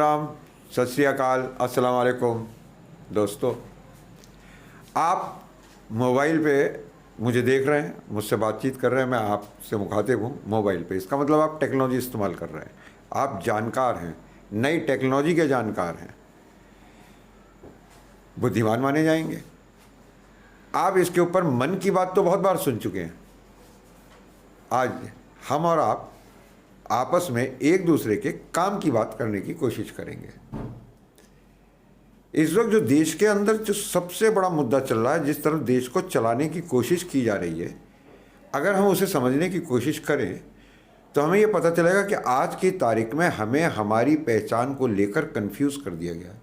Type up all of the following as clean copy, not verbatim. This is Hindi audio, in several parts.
राम, सत श्री अकाल, अस्सलाम वालेकुम। दोस्तों, आप मोबाइल पे मुझे देख रहे हैं, मुझसे बातचीत कर रहे हैं, मैं आपसे मुखातिब हूँ मोबाइल पे। इसका मतलब आप टेक्नोलॉजी इस्तेमाल कर रहे हैं, आप जानकार हैं, नई टेक्नोलॉजी के जानकार हैं, बुद्धिमान माने जाएंगे। आप इसके ऊपर मन की बात तो बहुत बार सुन चुके हैं। आज हम और आप आपस में एक दूसरे के काम की बात करने की कोशिश करेंगे। इस वक्त जो देश के अंदर जो सबसे बड़ा मुद्दा चल रहा है, जिस तरफ देश को चलाने की कोशिश की जा रही है, अगर हम उसे समझने की कोशिश करें तो हमें यह पता चलेगा कि आज की तारीख में हमें हमारी पहचान को लेकर कंफ्यूज कर दिया गया है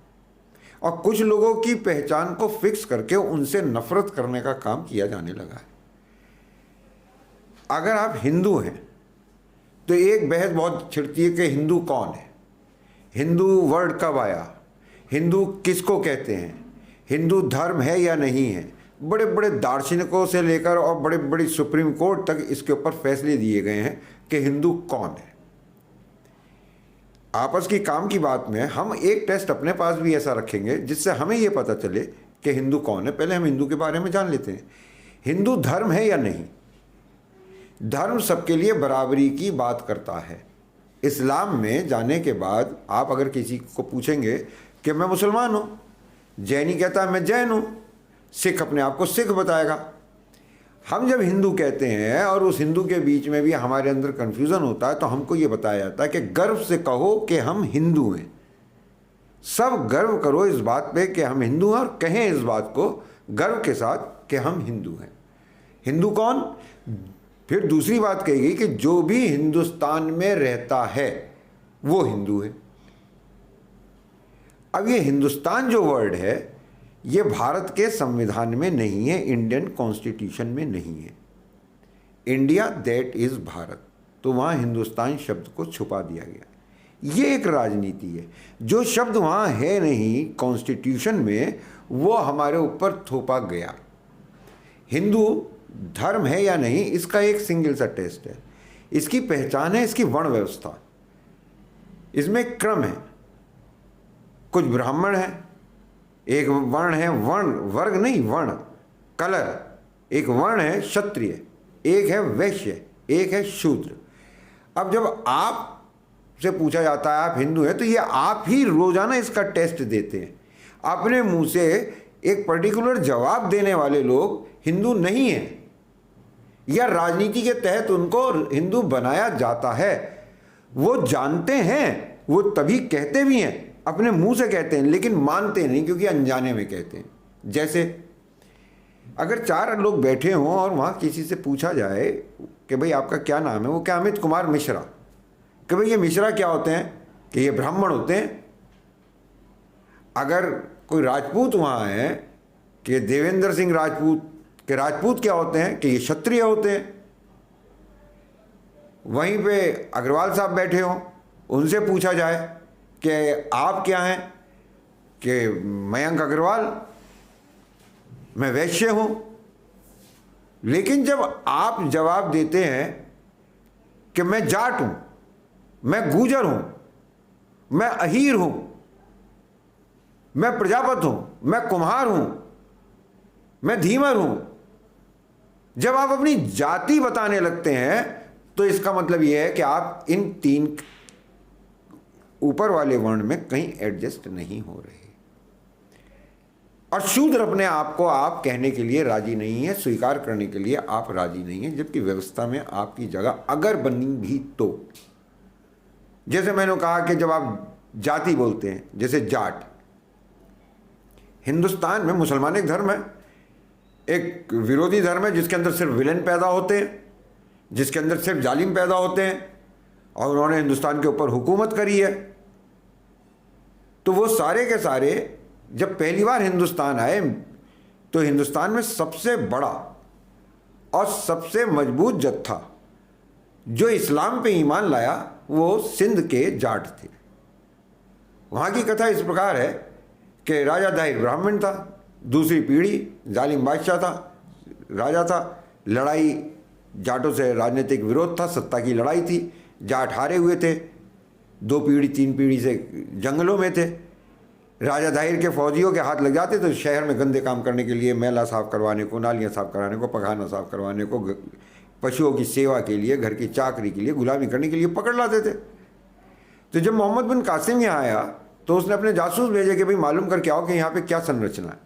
और कुछ लोगों की पहचान को फिक्स करके उनसे नफरत करने का काम किया जाने लगा है। अगर आप हिंदू हैं तो एक बहस बहुत छिड़ती है कि हिंदू कौन है, हिंदू वर्ड कब आया, हिंदू किसको कहते हैं, हिंदू धर्म है या नहीं है। बड़े बड़े दार्शनिकों से लेकर और बड़े बड़ी सुप्रीम कोर्ट तक इसके ऊपर फैसले दिए गए हैं कि हिंदू कौन है। आपस की काम की बात में हम एक टेस्ट अपने पास भी ऐसा रखेंगे जिससे हमें यह पता चले कि हिंदू कौन है। पहले हम हिंदू के बारे में जान लेते हैं, हिंदू धर्म है या नहीं। धर्म सबके लिए बराबरी की बात करता है। इस्लाम में जाने के बाद आप अगर किसी को पूछेंगे कि मैं मुसलमान हूँ, जैनी कहता है मैं जैन हूँ, सिख अपने आप को सिख बताएगा। हम जब हिंदू कहते हैं और उस हिंदू के बीच में भी हमारे अंदर कन्फ्यूज़न होता है तो हमको ये बताया जाता है कि गर्व से कहो कि हम हिंदू हैं। सब गर्व करो इस बात पे कि हम हिंदू हैं और कहें इस बात को गर्व के साथ कि हम हिंदू हैं। हिंदू कौन? फिर दूसरी बात कही गई कि जो भी हिंदुस्तान में रहता है वो हिंदू है। अब ये हिंदुस्तान जो वर्ड है ये भारत के संविधान में नहीं है, इंडियन कॉन्स्टिट्यूशन में नहीं है। इंडिया दैट इज भारत, तो वहाँ हिंदुस्तान शब्द को छुपा दिया गया। ये एक राजनीति है। जो शब्द वहाँ है नहीं कॉन्स्टिट्यूशन में, वो हमारे ऊपर थोपा गया। हिंदू धर्म है या नहीं, इसका एक सिंगल सा टेस्ट है। इसकी पहचान है इसकी वर्ण व्यवस्था। इसमें क्रम है। कुछ ब्राह्मण है, एक वर्ण है वर्ण, वर्ग नहीं वर्ण, कलर। एक वर्ण है क्षत्रिय, एक है वैश्य, एक है शूद्र। अब जब आप से पूछा जाता है आप हिंदू हैं, तो ये आप ही रोजाना इसका टेस्ट देते हैं। अपने मुंह से एक पर्टिकुलर जवाब देने वाले लोग हिंदू नहीं हैं, या राजनीति के तहत उनको हिंदू बनाया जाता है। वो जानते हैं, वो तभी कहते भी हैं, अपने मुंह से कहते हैं, लेकिन मानते नहीं क्योंकि अनजाने में कहते हैं। जैसे अगर चार लोग बैठे हों और वहाँ किसी से पूछा जाए कि भाई आपका क्या नाम है, वो क्या अमित कुमार मिश्रा, कि भाई ये मिश्रा क्या होते हैं, कि ये ब्राह्मण होते हैं। अगर कोई राजपूत वहाँ है कि देवेंद्र सिंह राजपूत, के राजपूत क्या होते हैं, कि ये क्षत्रिय होते हैं। वहीं पे अग्रवाल साहब बैठे हों, उनसे पूछा जाए कि आप क्या हैं, कि मयंक अग्रवाल, मैं वैश्य हूं। लेकिन जब आप जवाब देते हैं कि मैं जाट हूं, मैं गूजर हूं, मैं अहीर हूं, मैं प्रजापत हूं, मैं कुम्हार हूं, मैं धीमर हूं, जब आप अपनी जाति बताने लगते हैं तो इसका मतलब यह है कि आप इन तीन ऊपर वाले वर्ण में कहीं एडजस्ट नहीं हो रहे। और शूद्र अपने आप को आप कहने के लिए राजी नहीं है, स्वीकार करने के लिए आप राजी नहीं है, जबकि व्यवस्था में आपकी जगह अगर बनी भी तो। जैसे मैंने कहा कि जब आप जाति बोलते हैं, जैसे जाट, हिंदुस्तान में मुसलमान एक धर्म है, एक विरोधी धर्म है जिसके अंदर सिर्फ विलेन पैदा होते हैं, जिसके अंदर सिर्फ जालिम पैदा होते हैं, और उन्होंने हिंदुस्तान के ऊपर हुकूमत करी है। तो वो सारे के सारे जब पहली बार हिंदुस्तान आए तो हिंदुस्तान में सबसे बड़ा और सबसे मजबूत जत्था जो इस्लाम पे ईमान लाया वो सिंध के जाट थे। वहाँ की कथा इस प्रकार है कि राजा दाहिर ब्राह्मण था, दूसरी पीढ़ी जालिम बादशाह था, राजा था। लड़ाई जाटों से राजनीतिक विरोध था, सत्ता की लड़ाई थी, जाट हारे हुए थे। 2 पीढ़ी 3 पीढ़ी से जंगलों में थे। राजा दाहिर के फौजियों के हाथ लग जाते तो शहर में गंदे काम करने के लिए, मैला साफ करवाने को, नालियाँ साफ करवाने को, पखाना साफ करवाने को, पशुओं की सेवा के लिए, घर की चाकरी के लिए, गुलामी करने के लिए पकड़ लाते थे। तो जब मोहम्मद बिन कासिम यहाँ आया तो उसने अपने जासूस भेजे कि भाई मालूम करके आओ कि यहाँ पे क्या संरचना है।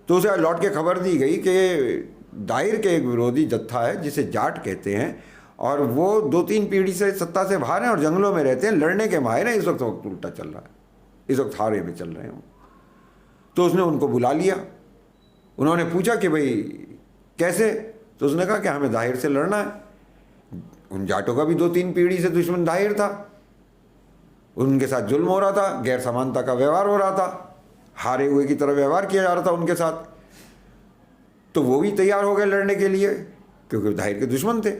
तो उसे लौट के खबर दी गई कि दाहिर के एक विरोधी जत्था है जिसे जाट कहते हैं, और वो 2-3 पीढ़ी से सत्ता से बाहर हैं और जंगलों में रहते हैं, लड़ने के माहिर हैं। इस वक्त उल्टा चल रहा है, इस वक्त हारे में चल रहे हैं। तो उसने उनको बुला लिया। उन्होंने पूछा कि भाई कैसे? तो उसने कहा कि हमें दाहिर से लड़ना है। उन जाटों का भी 2-3 पीढ़ी से दुश्मन दाहिर था, उनके साथ जुल्म हो रहा था, गैर समानता का व्यवहार हो रहा था, हारे हुए की तरह व्यवहार किया जा रहा था उनके साथ। तो वो भी तैयार हो गए लड़ने के लिए, क्योंकि दाहिर के दुश्मन थे।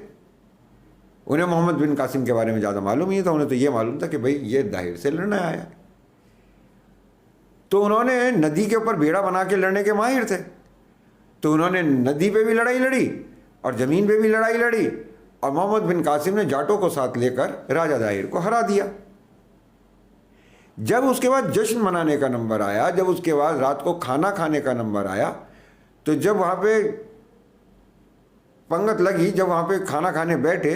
उन्हें मोहम्मद बिन कासिम के बारे में ज़्यादा मालूम नहीं था, उन्हें तो ये मालूम था कि भाई ये दाहिर से लड़ना आया। तो उन्होंने नदी के ऊपर बेड़ा बना के लड़ने के माहिर थे, तो उन्होंने नदी पे भी लड़ाई लड़ी और ज़मीन पे भी लड़ाई लड़ी, और मोहम्मद बिन कासिम ने जाटों को साथ लेकर राजा दाहिर को हरा दिया। जब उसके बाद जश्न मनाने का नंबर आया, जब उसके बाद रात को खाना खाने का नंबर आया, तो जब वहाँ पे पंगत लगी, जब वहाँ पे खाना खाने बैठे,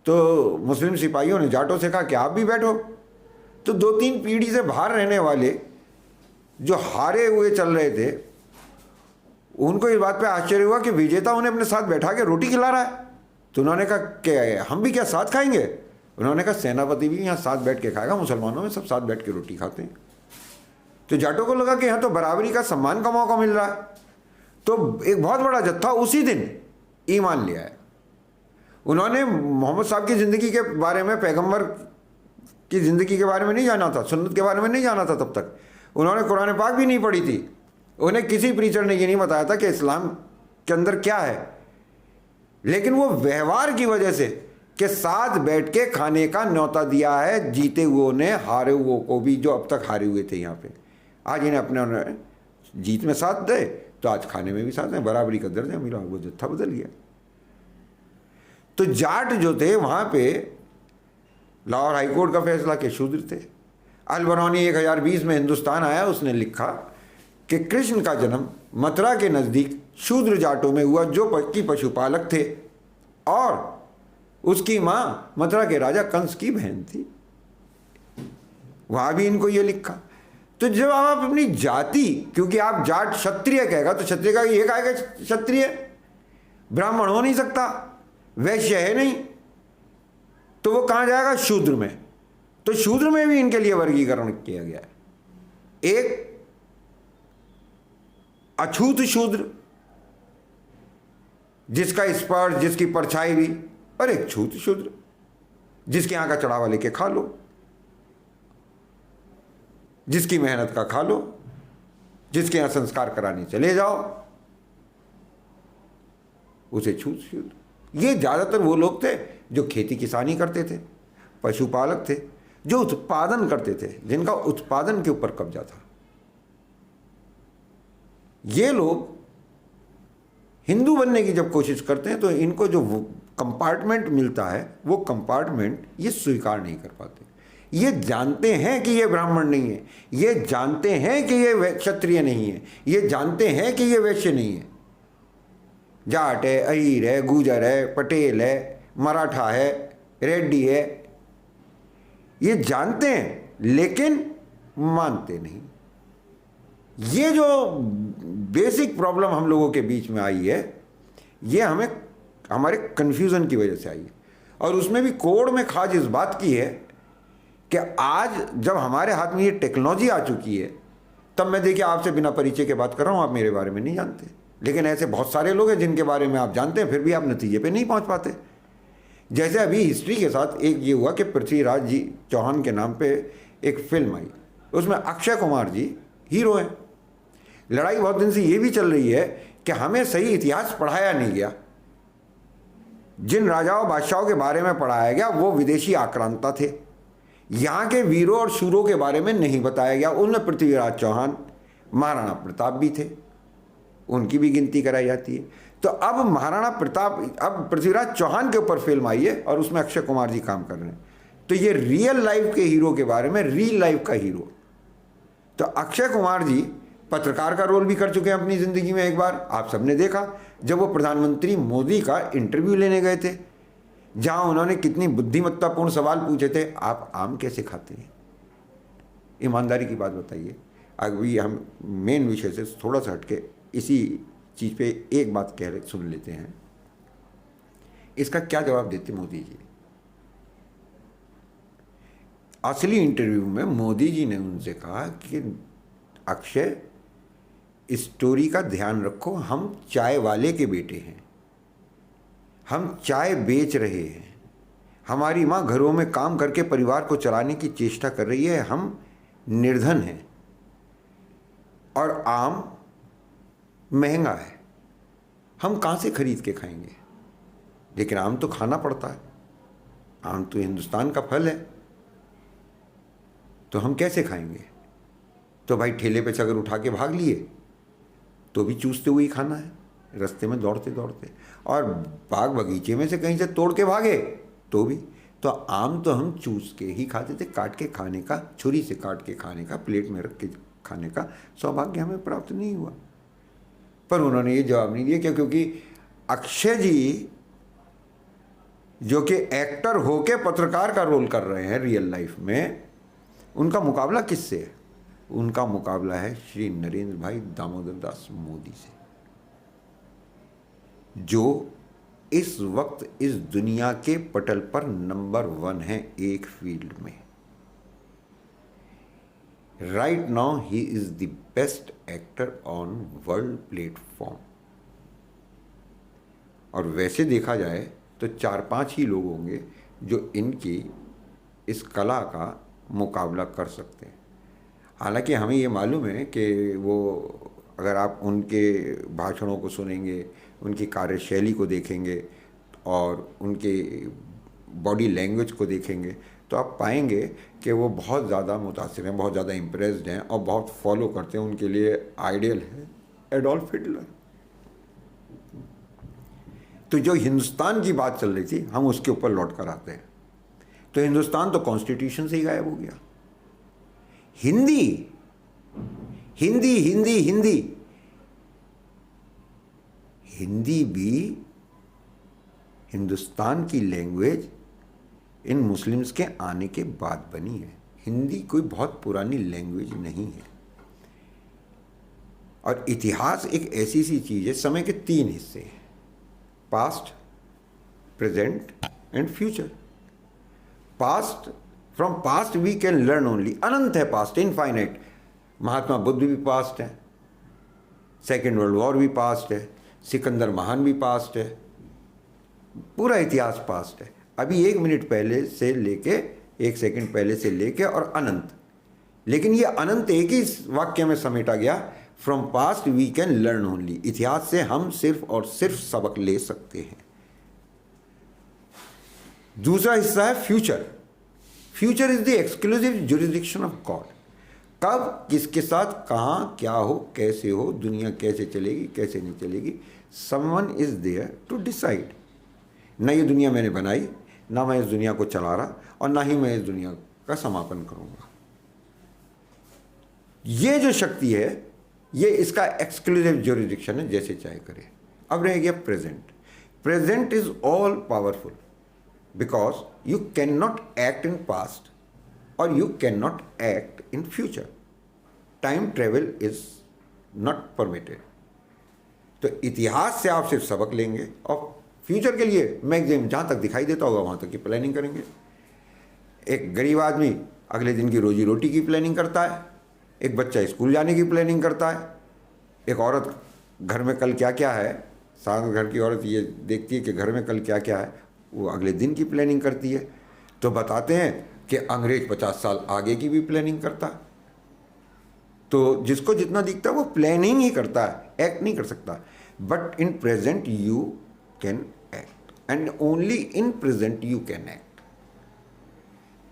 तो मुस्लिम सिपाहियों ने जाटों से कहा कि आप भी बैठो। तो 2-3 पीढ़ी से बाहर रहने वाले जो हारे हुए चल रहे थे, उनको इस बात पे आश्चर्य हुआ कि विजेता उन्हें अपने साथ बैठा के रोटी खिला रहा है। तो उन्होंने कहा कि हम भी क्या साथ खाएंगे? उन्होंने कहा सेनापति भी यहाँ साथ बैठ के खाएगा, मुसलमानों में सब साथ बैठ के रोटी खाते हैं। तो जाटों को लगा कि यहाँ तो बराबरी का सम्मान का मौका मिल रहा है। तो एक बहुत बड़ा जत्था उसी दिन ईमान ले आया। उन्होंने मोहम्मद साहब की ज़िंदगी के बारे में, पैगंबर की ज़िंदगी के बारे में नहीं जाना था, सुन्नत के बारे में नहीं जाना था, तब तक उन्होंने कुरान पाक भी नहीं पढ़ी थी। उन्हें किसी प्रीचर ने ये नहीं बताया था कि इस्लाम के अंदर क्या है। लेकिन वो व्यवहार की वजह से कि साथ बैठ के खाने का न्योता दिया है जीते हुओं ने हारे हुओं को भी, जो अब तक हारे हुए थे यहाँ पे, आज इन्हें अपने जीत में साथ दे तो आज खाने में भी साथ हैं, बराबरी का दर्जा मिला, वो जत्था बदल गया। तो जाट जो थे वहाँ पे लाहौर हाईकोर्ट का फैसला के शूद्र थे। अल-बरौनी 1020 में हिंदुस्तान आया, उसने लिखा कि कृष्ण का जन्म मथुरा के नज़दीक शूद्र जाटों में हुआ जो की पशुपालक थे, और उसकी माँ मथुरा के राजा कंस की बहन थी। वहाँ भी इनको ये लिखा। तो जब आप अपनी जाति, क्योंकि आप जाट क्षत्रिय कहेगा तो क्षत्रिय का ये कहेगा क्षत्रिय, ब्राह्मण हो नहीं सकता, वैश्य है नहीं, तो वो कहाँ जाएगा? शूद्र में। तो शूद्र में भी इनके लिए वर्गीकरण किया गया है। एक अछूत शूद्र जिसका स्पर्श, जिसकी परछाई भी, और एक छूत शूद्र जिसके यहाँ का चढ़ावा लेके खा लो, जिसकी मेहनत का खा लो, जिसके यहाँ संस्कार कराने चले जाओ, उसे छूत शूद्र। ये ज़्यादातर वो लोग थे जो खेती किसानी करते थे, पशुपालक थे, जो उत्पादन करते थे, जिनका उत्पादन के ऊपर कब्जा था। ये लोग हिंदू बनने की जब कोशिश करते हैं तो इनको जो कंपार्टमेंट मिलता है, वो कंपार्टमेंट ये स्वीकार नहीं कर पाते। ये जानते हैं कि ये ब्राह्मण नहीं है, ये जानते हैं कि ये क्षत्रिय नहीं है, ये जानते हैं कि ये वैश्य नहीं है। जाट है, अहीर है, गुजर है, पटेल है, मराठा है, रेड्डी है, ये जानते हैं लेकिन मानते नहीं। ये जो बेसिक प्रॉब्लम हम लोगों के बीच में आई है, ये हमें हमारे कन्फ्यूज़न की वजह से आई है। और उसमें भी कोड में खाज इस बात की है कि आज जब हमारे हाथ में ये टेक्नोलॉजी आ चुकी है, तब मैं देखिए आपसे बिना परिचय के बात कर रहा हूँ, आप मेरे बारे में नहीं जानते, लेकिन ऐसे बहुत सारे लोग हैं जिनके बारे में आप जानते हैं, फिर भी आप नतीजे पे नहीं पहुँच पाते। जैसे अभी हिस्ट्री के साथ एक ये हुआ कि पृथ्वीराज जी चौहान के नाम पे एक फिल्म आई, उसमें अक्षय कुमार जी हीरो हैं। लड़ाई बहुत दिन से ये भी चल रही है कि हमें सही इतिहास पढ़ाया नहीं गया। जिन राजाओं बादशाहों के बारे में पढ़ाया गया वो विदेशी आक्रांता थे, यहाँ के वीरों और शूरों के बारे में नहीं बताया गया। उनमें पृथ्वीराज चौहान, महाराणा प्रताप भी थे, उनकी भी गिनती कराई जाती है। तो अब महाराणा प्रताप, अब पृथ्वीराज चौहान के ऊपर फिल्म आई है और उसमें अक्षय कुमार जी काम कर रहे हैं। तो ये रियल लाइफ के हीरो के बारे में, रियल लाइफ का हीरो। तो अक्षय कुमार जी पत्रकार का रोल भी कर चुके हैं अपनी ज़िंदगी में। एक बार आप सबने देखा जब वो प्रधानमंत्री मोदी का इंटरव्यू लेने गए थे, जहां उन्होंने कितनी बुद्धिमत्तापूर्ण सवाल पूछे थे, आप आम कैसे खाते हैं? ईमानदारी की बात बताइए। अभी हम मेन विषय से थोड़ा सा हटके इसी चीज़ पे एक बात कह रहे सुन लेते हैं। इसका क्या जवाब देते मोदी जी? असली इंटरव्यू में मोदी जी ने उनसे कहा कि अक्षय, स्टोरी का ध्यान रखो, हम चाय वाले के बेटे हैं, हम चाय बेच रहे हैं, हमारी माँ घरों में काम करके परिवार को चलाने की चेष्टा कर रही है, हम निर्धन हैं और आम महंगा है, हम कहाँ से खरीद के खाएंगे? लेकिन आम तो खाना पड़ता है, आम तो हिंदुस्तान का फल है, तो हम कैसे खाएंगे? तो भाई ठेले पे से अगर उठा के भाग लिए तो भी चूसते हुए ही खाना है, रास्ते में दौड़ते दौड़ते, और बाग बगीचे में से कहीं से तोड़ के भागे तो भी। तो आम तो हम चूस के ही खाते थे, काट के खाने का, छुरी से काट के खाने का, प्लेट में रख के खाने का सौभाग्य हमें प्राप्त नहीं हुआ। पर उन्होंने ये जवाब नहीं दिया। क्योंकि अक्षय जी जो कि एक्टर होके पत्रकार का रोल कर रहे हैं रियल लाइफ में, उनका मुकाबला किससे है? उनका मुकाबला है श्री नरेंद्र भाई दामोदर दास मोदी से, जो इस वक्त इस दुनिया के पटल पर नंबर 1 है एक फील्ड में। Right now he is the best actor on world platform. और वैसे देखा जाए तो 4-5 ही लोग होंगे जो इनकी इस कला का मुकाबला कर सकते हैं। हालांकि हमें ये मालूम है कि वो, अगर आप उनके भाषणों को सुनेंगे, उनकी कार्यशैली को देखेंगे और उनके बॉडी लैंग्वेज को देखेंगे, तो आप पाएंगे कि वो बहुत ज़्यादा मुतासिर हैं, बहुत ज़्यादा इम्प्रेस्ड हैं और बहुत फॉलो करते हैं। उनके लिए आइडियल है एडोल्फ हिटलर। तो जो हिंदुस्तान की बात चल रही थी, हम उसके ऊपर लौट कर आते हैं। तो हिंदुस्तान तो कॉन्स्टिट्यूशन से ही गायब हो गया। हिंदी हिंदी हिंदी हिंदी हिंदी भी हिंदुस्तान की लैंग्वेज इन मुस्लिम्स के आने के बाद बनी है। हिंदी कोई बहुत पुरानी लैंग्वेज नहीं है। और इतिहास एक ऐसी सी चीज़ है, समय के 3 हिस्से हैं, past, present and future. Past, from past we can learn only, अनंत है पास्ट, इनफाइनाइट। महात्मा बुद्ध भी पास्ट है, सेकेंड वर्ल्ड वॉर भी पास्ट है, सिकंदर महान भी पास्ट है, पूरा इतिहास पास्ट है। अभी 1 मिनट पहले से लेके 1 सेकंड पहले से लेके और अनंत। लेकिन ये अनंत एक ही वाक्य में समेटा गया, from past we can learn only. इतिहास से हम सिर्फ और सिर्फ सबक ले सकते हैं। दूसरा हिस्सा है future. Future is the exclusive jurisdiction of God. कब, किसके साथ, कहाँ, क्या हो, कैसे हो, दुनिया कैसे चलेगी, कैसे नहीं चलेगी, someone is there to decide. न ये दुनिया मैंने बनाई, ना मैं इस दुनिया को चला रहा, और ना ही मैं इस दुनिया का समापन करूंगा। ये जो शक्ति है, ये इसका एक्सक्लूसिव जुरिडिक्शन है, जैसे चाहे करे। अब रह गया present. Present is all powerful because you cannot act in past or you cannot act in future. Time travel is not permitted. तो इतिहास से आप सिर्फ सबक लेंगे और फ्यूचर के लिए मैक्सिमम जहाँ तक दिखाई देता होगा वहाँ तक की प्लानिंग करेंगे। एक गरीब आदमी अगले दिन की रोजी रोटी की प्लानिंग करता है, एक बच्चा स्कूल जाने की प्लानिंग करता है, एक औरत घर में कल क्या क्या है, साधारण घर की औरत ये देखती है कि घर में कल क्या क्या है, वो अगले दिन की प्लानिंग करती है। तो बताते हैं कि अंग्रेज 50 साल आगे की भी प्लानिंग करता है। तो जिसको जितना दिखता है वो प्लानिंग ही करता है, एक्ट नहीं कर सकता। But in present you can act and only in present you can act.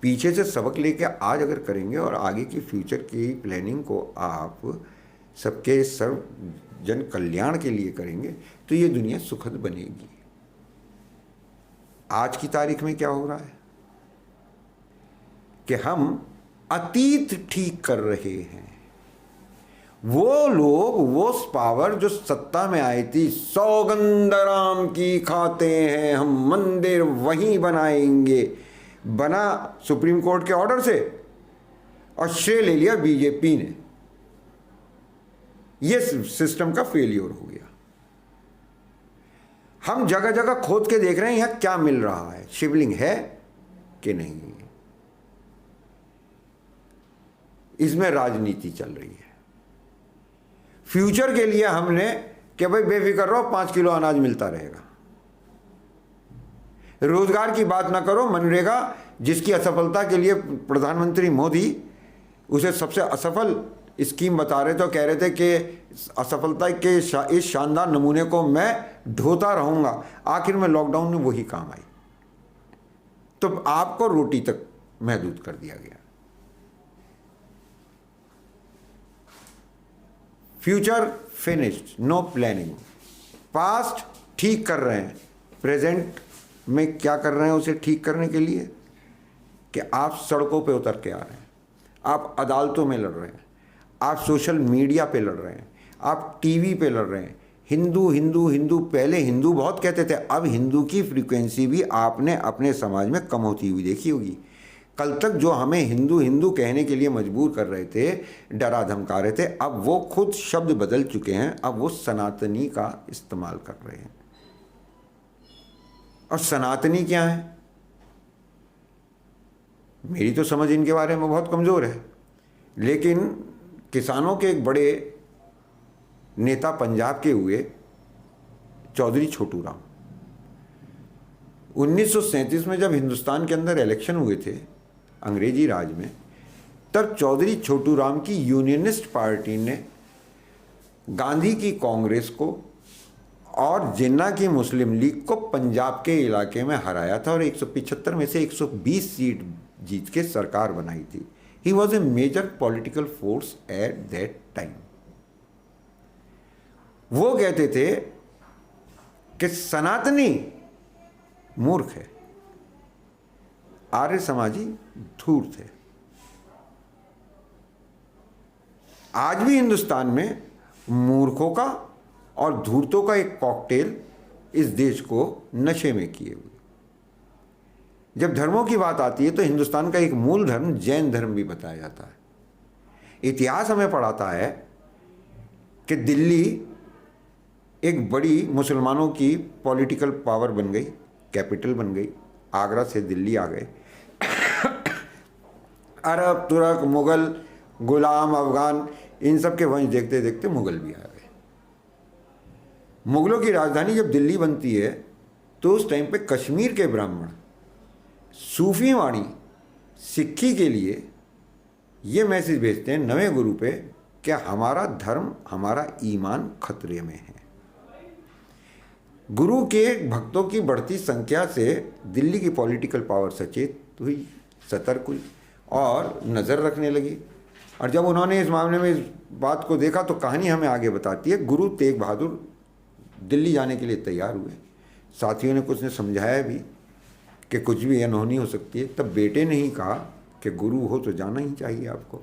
पीछे से सबक लेके आज अगर करेंगे और आगे की फ्यूचर की प्लानिंग को आप सबके सर्व जन कल्याण के लिए करेंगे तो ये दुनिया सुखद बनेगी। आज की तारीख में क्या हो रहा है? कि हम अतीत ठीक कर रहे हैं। वो लोग, वो पावर जो सत्ता में आई थी, सौगंध राम की खाते हैं हम, मंदिर वहीं बनाएंगे, बना सुप्रीम कोर्ट के ऑर्डर से और श्रेय ले लिया बीजेपी ने। ये सिस्टम का फेलियर हो गया। हम जगह जगह खोद के देख रहे हैं यहां क्या मिल रहा है, शिवलिंग है कि नहीं, इसमें राजनीति चल रही है। फ्यूचर के लिए हमने कि भाई बेफिक्र रहो, 5 किलो अनाज मिलता रहेगा। रोजगार की बात ना करो, मनरेगा जिसकी असफलता के लिए प्रधानमंत्री मोदी उसे सबसे असफल स्कीम बता रहे थे, कह रहे थे कि असफलता के इस शानदार नमूने को मैं ढोता रहूंगा, आखिर में लॉकडाउन में वही काम आई, तो आपको रोटी तक महदूद कर दिया गया। Future finished, no planning. Past ठीक कर रहे हैं, प्रेजेंट में क्या कर रहे हैं उसे ठीक करने के लिए कि आप सड़कों पे उतर के आ रहे हैं, आप अदालतों में लड़ रहे हैं, आप सोशल मीडिया पे लड़ रहे हैं, आप टीवी पे लड़ रहे हैं। हिंदू हिंदू हिंदू, पहले हिंदू बहुत कहते थे, अब हिंदू की फ्रीक्वेंसी भी आपने अपने समाज में कम होती हुई देखी होगी। कल तक जो हमें हिंदू हिंदू कहने के लिए मजबूर कर रहे थे, डरा धमका रहे थे, अब वो खुद शब्द बदल चुके हैं, अब वो सनातनी का इस्तेमाल कर रहे हैं। और सनातनी क्या है, मेरी तो समझ इनके बारे में बहुत कमज़ोर है, लेकिन किसानों के एक बड़े नेता पंजाब के हुए चौधरी छोटू राम, 1937 में जब हिंदुस्तान के अंदर इलेक्शन हुए थे अंग्रेजी राज में, तब चौधरी छोटू राम की यूनियनिस्ट पार्टी ने गांधी की कांग्रेस को और जिन्ना की मुस्लिम लीग को पंजाब के इलाके में हराया था और 175 में से 120 सीट जीत के सरकार बनाई थी। He was a major political force at that time. वो कहते थे कि सनातनी मूर्ख है, आर्य समाजी धूर्त है। आज भी हिंदुस्तान में मूर्खों का और धूर्तों का एक कॉकटेल इस देश को नशे में किए हुए। जब धर्मों की बात आती है तो हिंदुस्तान का एक मूल धर्म जैन धर्म भी बताया जाता है। इतिहास हमें पढ़ाता है कि दिल्ली एक बड़ी मुसलमानों की पॉलिटिकल पावर बन गई, कैपिटल बन गई। आगरा से दिल्ली आ गए अरब, तुर्क, मुगल, गुलाम, अफगान, इन सब के वंश देखते देखते मुगल भी आ गए। मुगलों की राजधानी जब दिल्ली बनती है तो उस टाइम पे कश्मीर के ब्राह्मण सूफी वाणी सिक्खी के लिए ये मैसेज भेजते हैं नवे गुरु पे कि हमारा धर्म, हमारा ईमान खतरे में है। गुरु के भक्तों की बढ़ती संख्या से दिल्ली की पॉलिटिकल पावर सचेत हुई, सतर्क हुई और नज़र रखने लगी। और जब उन्होंने इस मामले में इस बात को देखा तो कहानी हमें आगे बताती है। गुरु तेग बहादुर दिल्ली जाने के लिए तैयार हुए, साथियों ने कुछ ने समझाया भी कि कुछ भी अनहोनी हो सकती है। तब बेटे ने ही कहा कि गुरु हो तो जाना ही चाहिए आपको।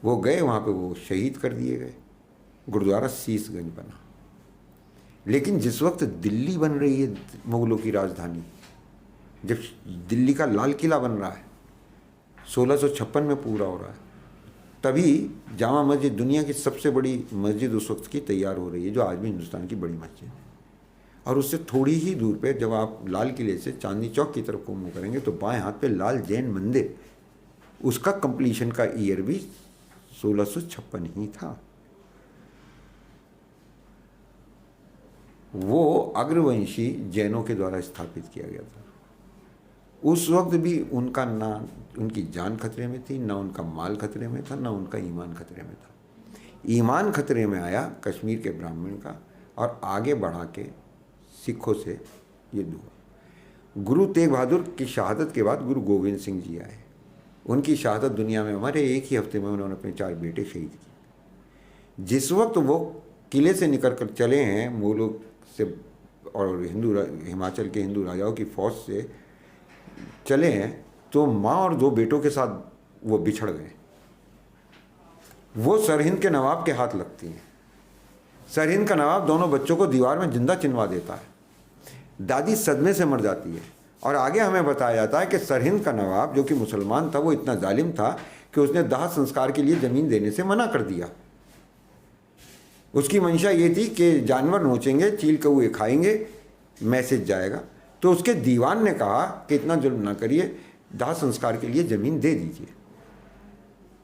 वो गए, वहाँ पे वो शहीद कर दिए गए। गुरुद्वारा शीशगंज बना। लेकिन जिस वक्त दिल्ली बन रही है मुगलों की राजधानी, जब दिल्ली का लाल किला बन रहा है, 1656 में पूरा हो रहा है, तभी जामा मस्जिद दुनिया की सबसे बड़ी मस्जिद उस वक्त की तैयार हो रही है, जो आज भी हिंदुस्तान की बड़ी मस्जिद है। और उससे थोड़ी ही दूर पे जब आप लाल किले से चांदनी चौक की तरफ को मुँह करेंगे तो बाएं हाथ पे लाल जैन मंदिर, उसका कंप्लीशन का ईयर भी 1656 ही था। वो अग्रवंशी जैनों के द्वारा स्थापित किया गया था। उस वक्त भी उनका ना उनकी जान खतरे में थी, ना उनका माल खतरे में था, ना उनका ईमान खतरे में था। ईमान खतरे में आया कश्मीर के ब्राह्मण का, और आगे बढ़ा के सिखों से युद्ध हुआ। गुरु तेग बहादुर की शहादत के बाद गुरु गोविंद सिंह जी आए। उनकी शहादत दुनिया में हमारे एक ही हफ्ते में उन्होंने अपने 4 बेटे शहीद किए। जिस वक्त वो किले से निकल कर चले हैं मुगलों से और हिमाचल के हिंदू राजाओं की फौज से चले हैं, तो माँ और 2 बेटों के साथ वो बिछड़ गए। वो सरहिंद के नवाब के हाथ लगती हैं। सरहिंद का नवाब दोनों बच्चों को दीवार में जिंदा चिनवा देता है। दादी सदमे से मर जाती है। और आगे हमें बताया जाता है कि सरहिंद का नवाब, जो कि मुसलमान था, वो इतना जालिम था कि उसने दाह संस्कार के लिए ज़मीन देने से मना कर दिया। उसकी मंशा ये थी कि जानवर नोचेंगे, चील कौए खाएंगे, मैसेज जाएगा। तो उसके दीवान ने कहा कि इतना जुल्म ना करिए, दाह संस्कार के लिए ज़मीन दे दीजिए।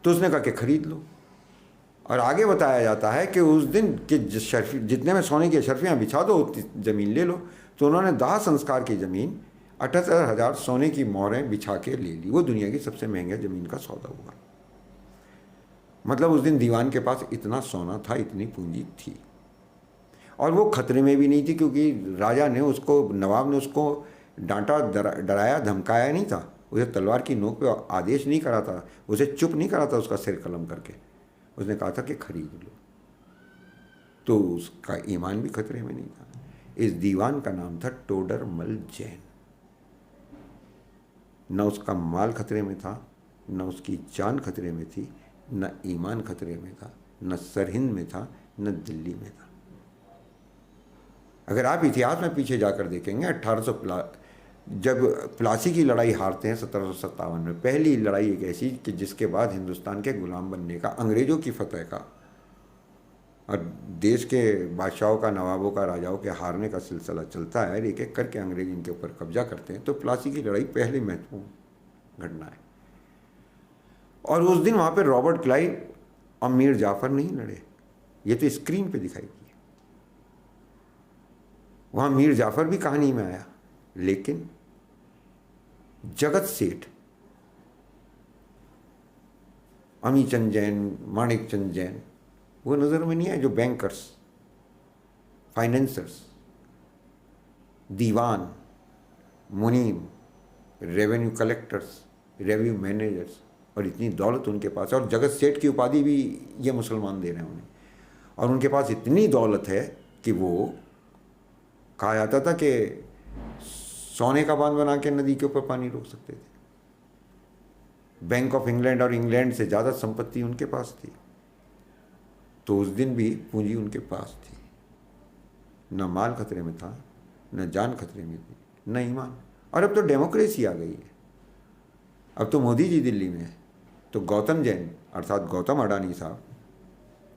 तो उसने कहा कि खरीद लो। और आगे बताया जाता है कि उस दिन के जितने में सोने की अशरफियाँ बिछा दो, उतनी ज़मीन ले लो। तो उन्होंने दाह संस्कार की ज़मीन 78,000 सोने की मोहरें बिछा के ले ली। वो दुनिया की सबसे महंगा ज़मीन का सौदा हुआ। मतलब उस दिन दीवान के पास इतना सोना था, इतनी पूंजी थी, और वो खतरे में भी नहीं थी, क्योंकि राजा ने उसको, नवाब ने उसको डांटा, डराया, धमकाया नहीं था। उसे तलवार की नोक पे आदेश नहीं करा था, उसे चुप नहीं करा था उसका सिर कलम करके। उसने कहा था कि खरीद लो। तो उसका ईमान भी खतरे में नहीं था। इस दीवान का नाम था टोडरमल जैन। न उसका माल खतरे में था, न उसकी जान खतरे में थी, न ईमान खतरे में था, न सरहिंद में था, न दिल्ली में था। अगर आप इतिहास में पीछे जाकर देखेंगे, 1800 जब प्लासी की लड़ाई हारते हैं 1757 में, पहली लड़ाई एक ऐसी कि जिसके बाद हिंदुस्तान के गुलाम बनने का, अंग्रेज़ों की फतह का और देश के बादशाहों का, नवाबों का, राजाओं के हारने का सिलसिला चलता है। एक एक करके अंग्रेज इनके ऊपर कब्जा करते हैं। तो प्लासी की लड़ाई पहली महत्वपूर्ण घटना है। और उस दिन वहाँ पे रॉबर्ट क्लाइव और मीर जाफर नहीं लड़े। ये तो स्क्रीन पे दिखाई दी। वहाँ मीर जाफर भी कहानी में आया, लेकिन जगत सेठ, अमीचंद जैन, माणिक चंद जैन, वो नज़र में नहीं आए, जो बैंकर्स, फाइनेंसर्स, दीवान, मुनीम, रेवेन्यू कलेक्टर्स, रेवेन्यू मैनेजर्स, और इतनी दौलत उनके पास है। और जगत सेठ की उपाधि भी ये मुसलमान दे रहे हैं उन्हें। और उनके पास इतनी दौलत है कि वो, कहा जाता था कि सोने का बांध बना के नदी के ऊपर पानी रोक सकते थे। बैंक ऑफ इंग्लैंड और इंग्लैंड से ज़्यादा संपत्ति उनके पास थी। तो उस दिन भी पूंजी उनके पास थी। न माल खतरे में था, न जान खतरे में थी, न ईमान। और अब तो डेमोक्रेसी आ गई है। अब तो मोदी जी दिल्ली में है, तो गौतम जैन अर्थात गौतम अडानी साहब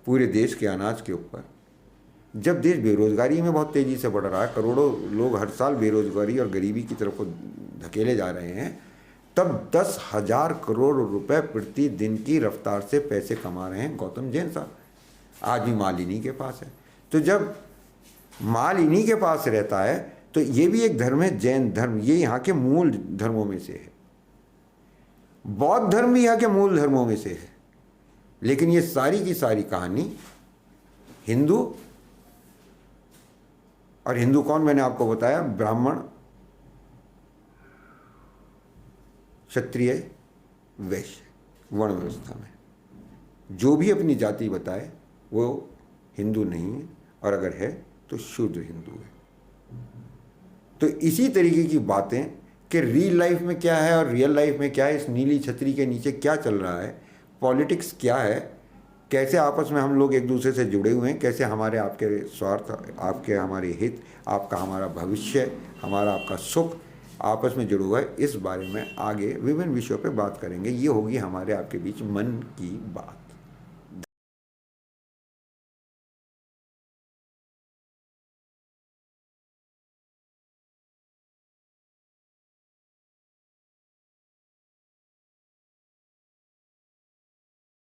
पूरे देश के अनाज के ऊपर, जब देश बेरोजगारी में बहुत तेज़ी से बढ़ रहा है, करोड़ों लोग हर साल बेरोजगारी और गरीबी की तरफ को धकेले जा रहे हैं, तब 10,000 करोड़ रुपए प्रति दिन की रफ्तार से पैसे कमा रहे हैं गौतम जैन साहब। आज भी माल इन्हीं के पास है। तो जब माल इन्हीं के पास रहता है, तो ये भी एक धर्म है, जैन धर्म। ये यहाँ के मूल धर्मों में से है। बौद्ध धर्म भी यहाँ के मूल धर्मों में से है। लेकिन ये सारी की सारी कहानी हिंदू, और हिंदू कौन, मैंने आपको बताया, ब्राह्मण, क्षत्रिय, वैश्य, वर्ण व्यवस्था में जो भी अपनी जाति बताए वो हिंदू नहीं है, और अगर है तो शूद्र हिंदू है। तो इसी तरीके की बातें कि रियल लाइफ में क्या है और रियल लाइफ में क्या है, इस नीली छतरी के नीचे क्या चल रहा है, पॉलिटिक्स क्या है, कैसे आपस में हम लोग एक दूसरे से जुड़े हुए हैं, कैसे हमारे आपके स्वार्थ, आपके हमारे हित, आपका हमारा भविष्य, हमारा आपका सुख आपस में जुड़ा हुआ है, इस बारे में आगे विभिन्न विषयों पे बात करेंगे। ये होगी हमारे आपके बीच मन की बात।